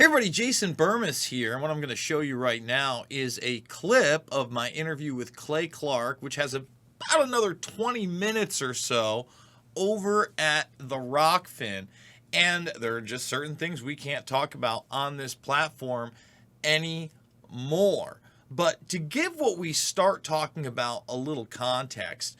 Hey everybody, Jason Burmis here, and what I'm going to show you right now is a clip of my interview with Clay Clark, which has about another 20 minutes or so over at the Rockfin. And there are just certain things we can't talk about on this platform anymore. But to give what we start talking about a little context,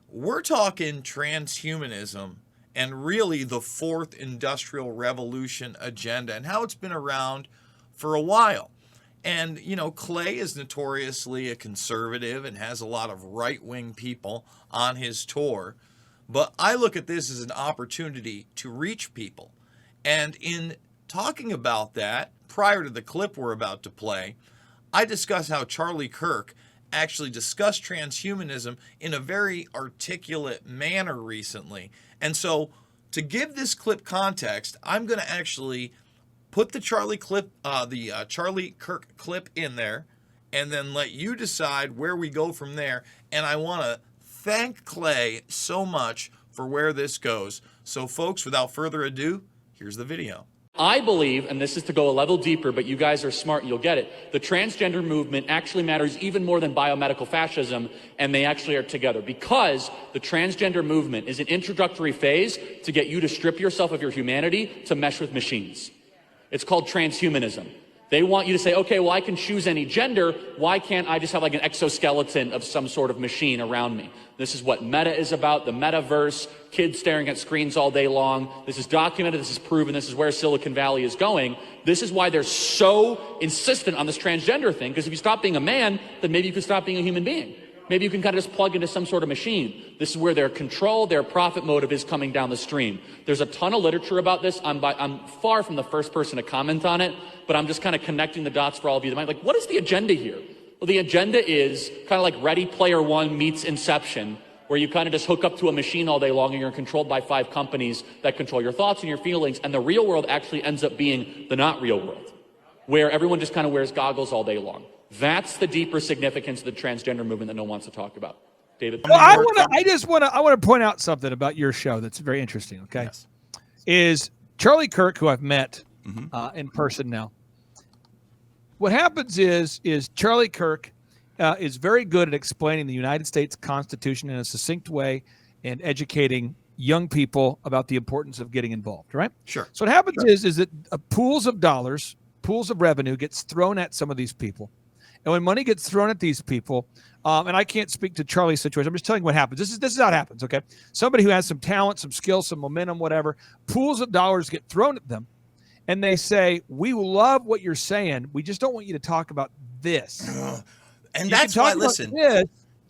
we're talking transhumanism and really the fourth industrial revolution agenda and how it's been around for a while. And, you know, Clay is notoriously a conservative and has a lot of right-wing people on his tour. But I look at this as an opportunity to reach people. And in talking about that, prior to the clip we're about to play, I discuss how Charlie Kirk actually discussed transhumanism in a very articulate manner recently. And so to give this clip context, I'm going to actually put the Charlie Kirk clip in there and then let you decide where we go from there. And I want to thank Clay so much for where this goes. So folks, without further ado, here's the video. I believe, and this is to go a level deeper, but you guys are smart and you'll get it, the transgender movement actually matters even more than biomedical fascism, and they actually are together because the transgender movement is an introductory phase to get you to strip yourself of your humanity to mesh with machines. It's called transhumanism. They want you to say, okay, well, I can choose any gender. Why can't I just have like an exoskeleton of some sort of machine around me? This is what meta is about, the metaverse, kids staring at screens all day long. This is documented, this is proven, this is where Silicon Valley is going. This is why they're so insistent on this transgender thing, because if you stop being a man, then maybe you can stop being a human being. Maybe you can kind of just plug into some sort of machine. This is where their control, their profit motive is coming down the stream. There's a ton of literature about this. I'm far from the first person to comment on it, but I'm just kind of connecting the dots for all of you. Like, what is the agenda here? Well, the agenda is kind of like Ready Player One meets Inception, where you kind of just hook up to a machine all day long and you're controlled by 5 companies that control your thoughts and your feelings. And the real world actually ends up being the not real world, where everyone just kind of wears goggles all day long. That's the deeper significance of the transgender movement that no one wants to talk about. David? Well, I want to point out something about your show that's very interesting, okay? Yes. Is Charlie Kirk, who I've met in person now. What happens is Charlie Kirk is very good at explaining the United States Constitution in a succinct way and educating young people about the importance of getting involved, right? Sure. So what happens is that pools of dollars, pools of revenue gets thrown at some of these people. And when money gets thrown at these people, and I can't speak to Charlie's situation, I'm just telling you what happens. This is how it happens, okay? Somebody who has some talent, some skill, some momentum, whatever, pools of dollars get thrown at them, and they say, we love what you're saying. We just don't want you to talk about this. And You that's can why, talk about listen, this,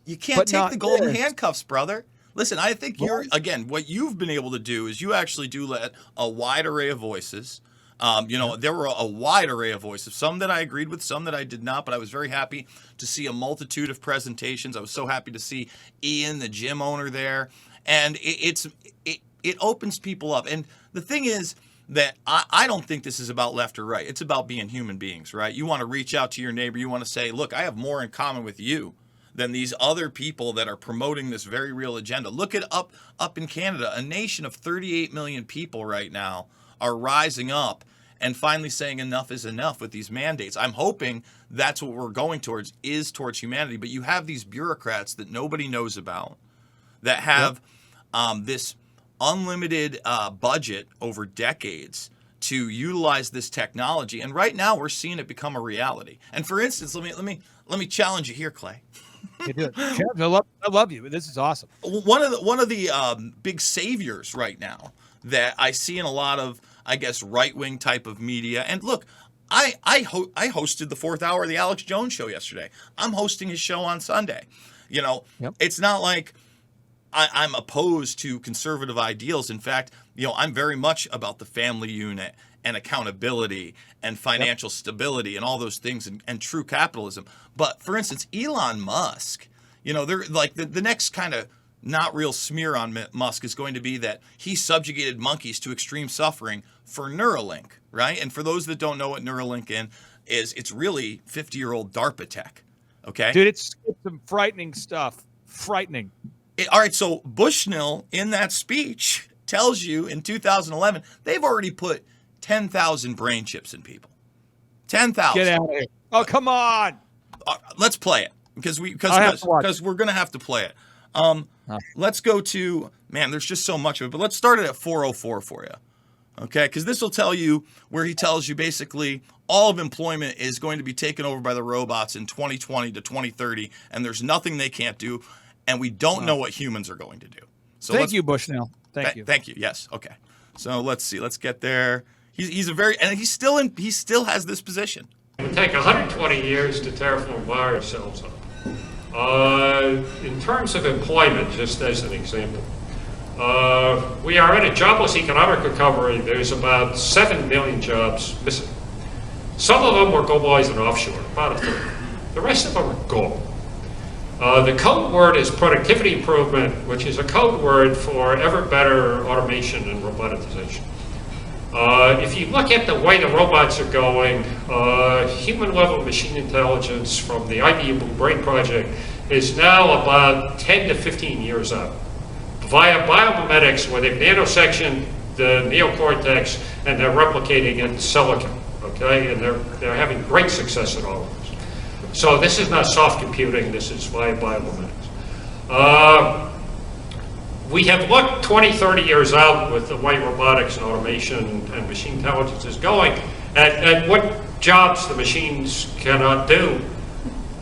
you can't but take not the golden this. handcuffs, brother. Listen, I think again, what you've been able to do is you actually do let a wide array of voices. There were a wide array of voices, some that I agreed with, some that I did not, but I was very happy to see a multitude of presentations. I was so happy to see Ian, the gym owner, there. And it opens people up. And the thing is that I don't think this is about left or right. It's about being human beings, right? You want to reach out to your neighbor. You want to say, look, I have more in common with you than these other people that are promoting this very real agenda. Look at up in Canada, a nation of 38 million people right now are rising up and finally saying enough is enough with these mandates. I'm hoping that's what we're going towards humanity. But you have these bureaucrats that nobody knows about that have this unlimited budget over decades to utilize this technology. And right now we're seeing it become a reality. And for instance, let me challenge you here, Clay. You do it. I love you. This is awesome. One of the big saviors right now that I see in a lot of, I guess, right-wing type of media. And look, I hosted the 4th hour of the Alex Jones show yesterday. I'm hosting his show on Sunday. It's not like I'm opposed to conservative ideals. In fact, I'm very much about the family unit and accountability and financial stability and all those things and true capitalism. But for instance, Elon Musk, they're like the next kind of not real smear on Musk is going to be that he subjugated monkeys to extreme suffering for Neuralink, right? And for those that don't know what Neuralink is, it's really 50-year-old DARPA tech, okay? Dude, it's some frightening stuff. Frightening. All right, so Bushnell in that speech tells you in 2011 they've already put 10,000 brain chips in people, 10,000. Get out of here. Oh, come on. Let's play it because we're going to have to play it. Let's go to, man, there's just so much of it, but let's start it at 404 for you. Okay, because this will tell you where he tells you basically all of employment is going to be taken over by the robots in 2020 to 2030, and there's nothing they can't do, and we don't know what humans are going to do. So thank you, Bushnell. Thank you. Thank you. Yes. Okay. So let's see. Let's get there. He still has this position. It would take 120 years to terraform ourselves up. In terms of employment, just as an example, we are in a jobless economic recovery. There's about 7 million jobs missing. Some of them were globalized and offshore, about a third. The rest of them are gone. The code word is productivity improvement, which is a code word for ever better automation and robotization. If you look at the way the robots are going, human-level machine intelligence from the IBM Blue Brain Project is now about 10 to 15 years out. Via biomimetics, where they've nanosectioned the neocortex and they're replicating in silicon, okay? And they're having great success at all of this. So this is not soft computing, this is via biomimetics. We have looked 20, 30 years out with the way robotics and automation and machine intelligence is going at what jobs the machines cannot do.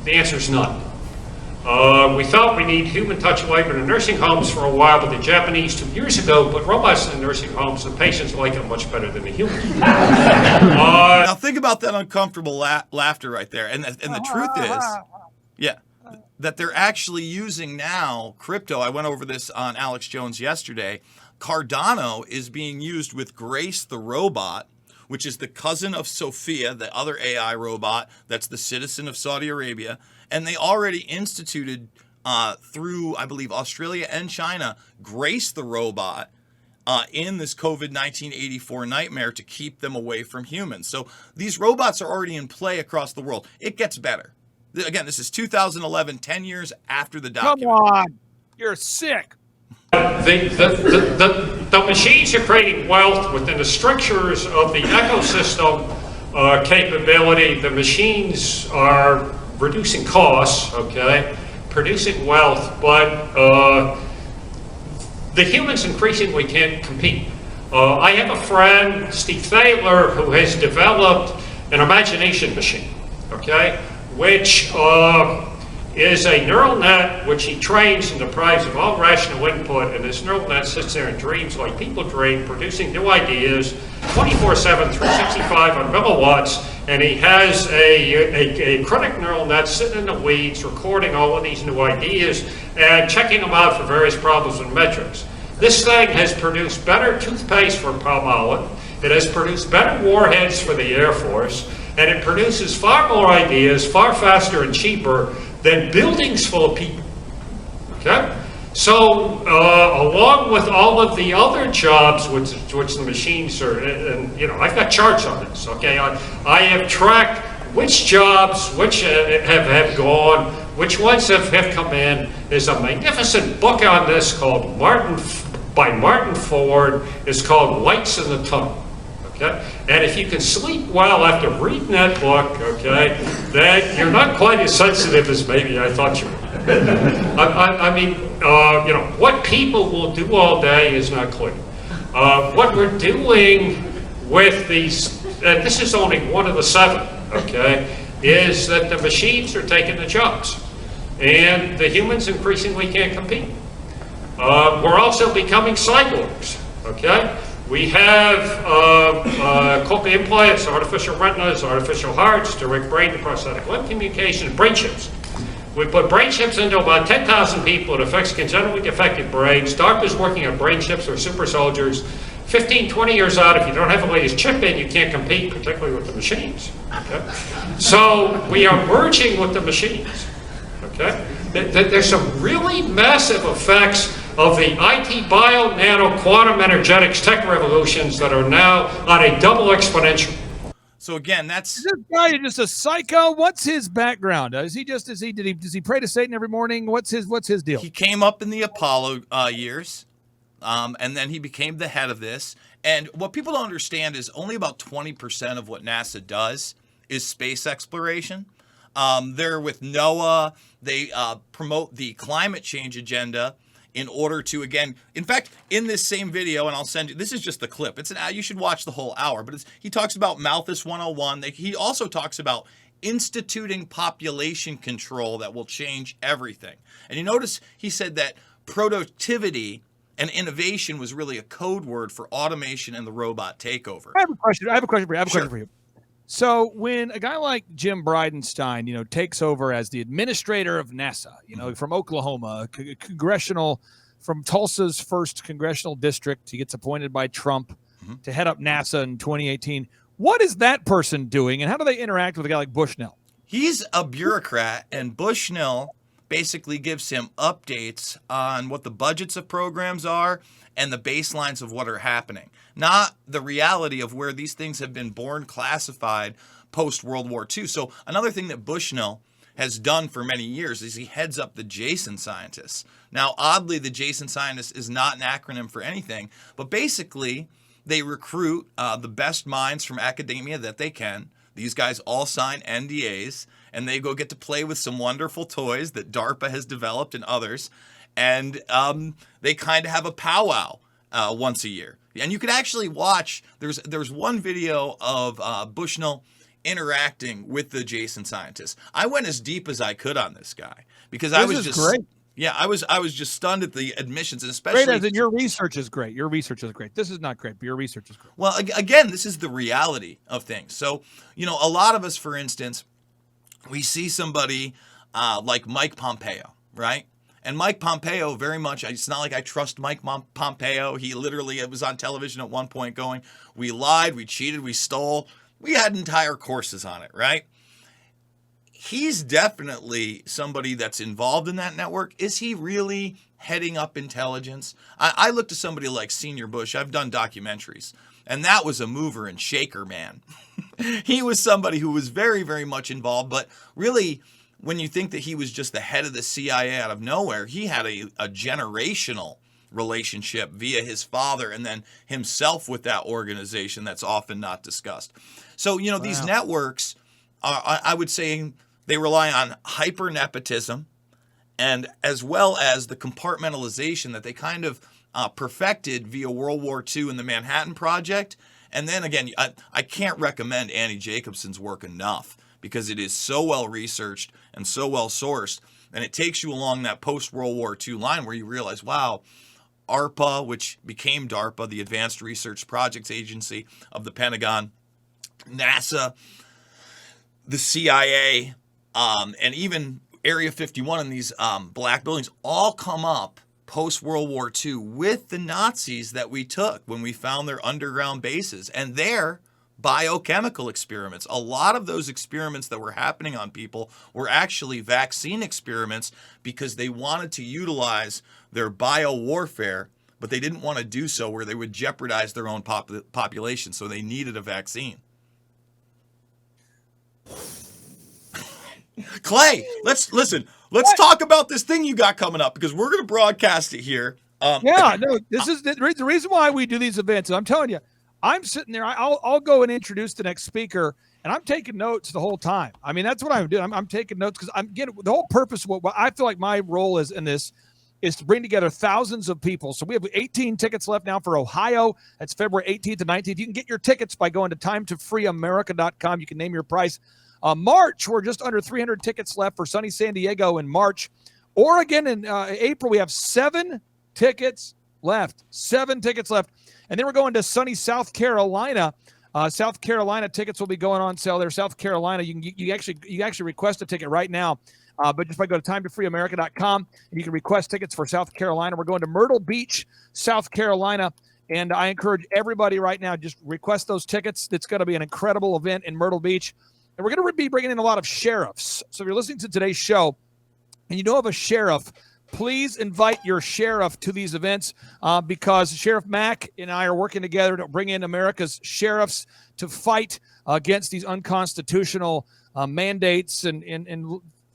The answer is none. We thought we need human touch labor in nursing homes for a while, but the Japanese 2 years ago put robots in the nursing homes, and patients like it much better than the humans. Now think about that uncomfortable laughter right there. And the truth is, that they're actually using now crypto. I went over this on Alex Jones yesterday. Cardano is being used with Grace the robot, which is the cousin of Sophia, the other AI robot that's the citizen of Saudi Arabia. And they already instituted through, I believe, Australia and China, Grace the robot in this COVID-19 84 nightmare to keep them away from humans. So these robots are already in play across the world. It gets better. Again, this is 2011, 10 years after the document. Come on. You're sick. The machines are creating wealth within the strictures of the ecosystem capability. The machines are reducing costs, okay, producing wealth, but the humans increasingly can't compete. I have a friend, Steve Thaler, who has developed an imagination machine, okay, which is a neural net which he trains and deprives of all rational input, and this neural net sits there and dreams like people dream, producing new ideas 24/7, 365 on milliwatts, and he has a critic neural net sitting in the weeds recording all of these new ideas and checking them out for various problems and metrics. This thing has produced better toothpaste for Palmolive, it has produced better warheads for the Air Force, and it produces far more ideas, far faster and cheaper than buildings full of people, okay? So, along with all of the other jobs which the machines are, and you know, I've got charts on this, okay? I have tracked which jobs, which have gone, which ones have come in. There's a magnificent book on this called by Martin Ford. It's called Lights in the Tunnel. Okay? And if you can sleep well after reading that book, okay, then you're not quite as sensitive as maybe I thought you were. I mean, you know, what people will do all day is not clear. What we're doing with these, and this is only one of the 7, okay, is that the machines are taking the jobs, and the humans increasingly can't compete. We're also becoming cyborgs, okay? We have cochlear implants, artificial retinas, artificial hearts, direct brain to prosthetic limb communication, brain chips. We put brain chips into about 10,000 people. It affects congenitally defective brains. Doctors working on brain chips are super soldiers. 15, 20 years out, if you don't have the latest chip in, you can't compete, particularly with the machines. Okay? So we are merging with the machines. Okay? There's some really massive effects of the IT, bio, nano, quantum energetics tech revolutions that are now on a double exponential. So again, that's Is this guy just a psycho? What's his background? Does he pray to Satan every morning? What's his deal? he came up in the Apollo years, and then he became the head of this. And what people don't understand is only about 20% of what NASA does is space exploration. They're with NOAA. They promote the climate change agenda in order to, again, in fact, in this same video, and I'll send you, this is just the clip. You should watch the whole hour, but he talks about Malthus 101. He also talks about instituting population control that will change everything. And you notice he said that productivity and innovation was really a code word for automation and the robot takeover. I have a question for you. So when a guy like Jim Bridenstine, takes over as the administrator of NASA, from Oklahoma, from Tulsa's first congressional district, he gets appointed by Trump to head up NASA in 2018. What is that person doing, and how do they interact with a guy like Bushnell? He's a bureaucrat, and Bushnell basically gives him updates on what the budgets of programs are and the baselines of what are happening, not the reality of where these things have been born classified post-World War II. So another thing that Bushnell has done for many years is he heads up the Jason Scientists. Now, oddly, the Jason Scientists is not an acronym for anything, but basically they recruit the best minds from academia that they can. These guys all sign NDAs, and they go get to play with some wonderful toys that DARPA has developed and others. And they kind of have a powwow once a year. And you could actually watch, there's one video of Bushnell interacting with the Jason Scientists. I went as deep as I could on this guy because I was just great. Yeah, I was just stunned at the admissions, and especially great as in your research is great. Your research is great. This is not great, but your research is great. Well, again, this is the reality of things. So, a lot of us, for instance, we see somebody like Mike Pompeo, right? And Mike Pompeo, very much, it's not like I trust Mike Pompeo. He literally was on television at one point going, we lied, we cheated, we stole. We had entire courses on it, right? He's definitely somebody that's involved in that network. Is he really heading up intelligence? I look to somebody like Senior Bush. I've done documentaries, and that was a mover and shaker, man. He was somebody who was very, very much involved, but really, when you think that he was just the head of the CIA out of nowhere, he had a generational relationship via his father and then himself with that organization that's often not discussed. So, these networks, I would say, they rely on hyper nepotism, and as well as the compartmentalization that they kind of perfected via World War II and the Manhattan Project. And then again, I can't recommend Annie Jacobson's work enough because it is so well researched and so well sourced, and it takes you along that post-World War II line where you realize, wow, ARPA, which became DARPA, the Advanced Research Projects Agency of the Pentagon, NASA, the CIA, and even Area 51 and these black buildings all come up post-World War II with the Nazis that we took when we found their underground bases and their biochemical experiments. A lot of those experiments that were happening on people were actually vaccine experiments because they wanted to utilize their biowarfare, but they didn't want to do so where they would jeopardize their own population, so they needed a vaccine. Clay, let's talk about this thing you got coming up because we're going to broadcast it here. This is the reason why we do these events. I'm telling you, I'm sitting there. I'll go and introduce the next speaker, and I'm taking notes the whole time. I mean, that's what I'm doing. I'm taking notes because I'm getting the whole purpose of what I feel like my role is in this is to bring together thousands of people. So we have 18 tickets left now for Ohio. That's February 18th and 19th. You can get your tickets by going to timetofreeamerica.com. You can name your price. March, we're just under 300 tickets left for sunny San Diego in March. Oregon in April, we have 7 tickets left. 7 tickets left. And then we're going to sunny South Carolina. South Carolina tickets will be going on sale there. South Carolina, you actually request a ticket right now. But just by go to timetofreeamerica.com, and you can request tickets for South Carolina. We're going to Myrtle Beach, South Carolina. And I encourage everybody right now, just request those tickets. It's going to be an incredible event in Myrtle Beach. And we're going to be bringing in a lot of sheriffs. So if you're listening to today's show and you know of a sheriff, please invite your sheriff to these events because Sheriff Mack and I are working together to bring in America's sheriffs to fight against these unconstitutional mandates and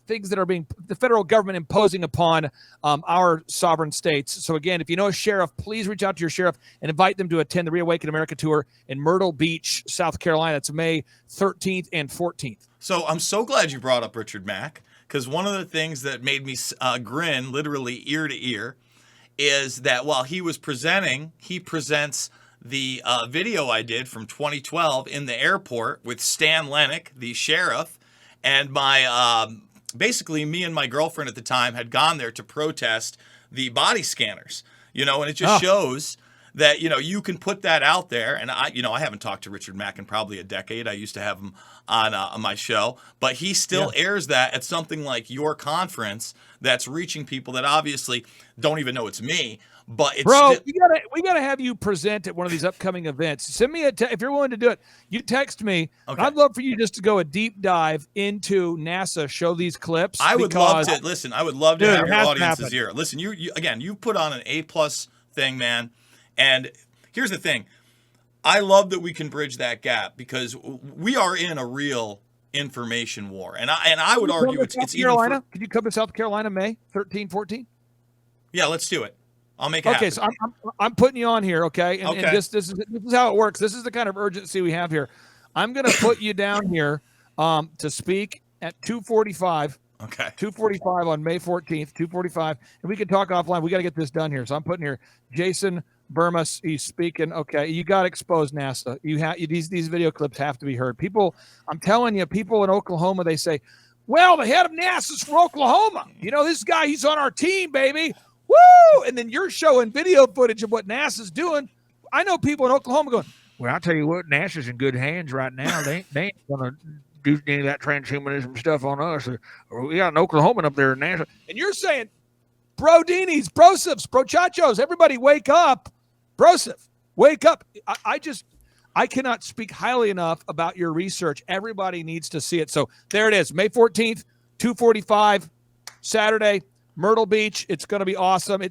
things that are being the federal government imposing upon our sovereign states. So again, if you know a sheriff, please reach out to your sheriff and invite them to attend the Reawaken America tour in Myrtle Beach, South Carolina. It's May 13th and 14th. So I'm so glad you brought up Richard Mack, because one of the things that made me grin literally ear to ear is that while he was presenting, he presents the video I did from 2012 in the airport with Stan Lennick, the sheriff, and my basically me and my girlfriend at the time had gone there to protest the body scanners, and it just shows that, you can put that out there. And I haven't talked to Richard Mack in probably a decade. I used to have him on my show, but he still airs that at something like your conference that's reaching people that obviously don't even know it's me. But it's bro, we gotta have you present at one of these upcoming events. Send me if you're willing to do it. You text me. Okay. I'd love for you just to go a deep dive into NASA. Show these clips. I would love to listen. I would love to have your audiences here. Listen, you put on an A+ thing, man. And here's the thing. I love that we can bridge that gap, because we are in a real information war. And I would argue it's Carolina. Could you come to South Carolina May 13, 14? Yeah, let's do it. I'll make it happen. Okay, so I'm putting you on here, okay? And this is how it works. This is the kind of urgency we have here. I'm going to put you down here to speak at 2:45. Okay. 2:45 on May 14th, 2:45, and we can talk offline. We got to get this done here. So I'm putting here Jason Burmas. He's speaking. Okay, you got to expose NASA. These video clips have to be heard. People, I'm telling you, people in Oklahoma, they say, "Well, the head of NASA's from Oklahoma. This guy, he's on our team, baby." Woo! And then you're showing video footage of what NASA's doing. I know people in Oklahoma going, "Well, I'll tell you what, NASA's in good hands right now. They ain't gonna do any of that transhumanism stuff on us. Or we got an Oklahoman up there in NASA." And you're saying, Brodinis, Brosifs, Brochachos, everybody wake up. Brosif, wake up. I cannot speak highly enough about your research. Everybody needs to see it. So there it is, May 14th, 2:45, Saturday, Myrtle Beach. It's going to be awesome.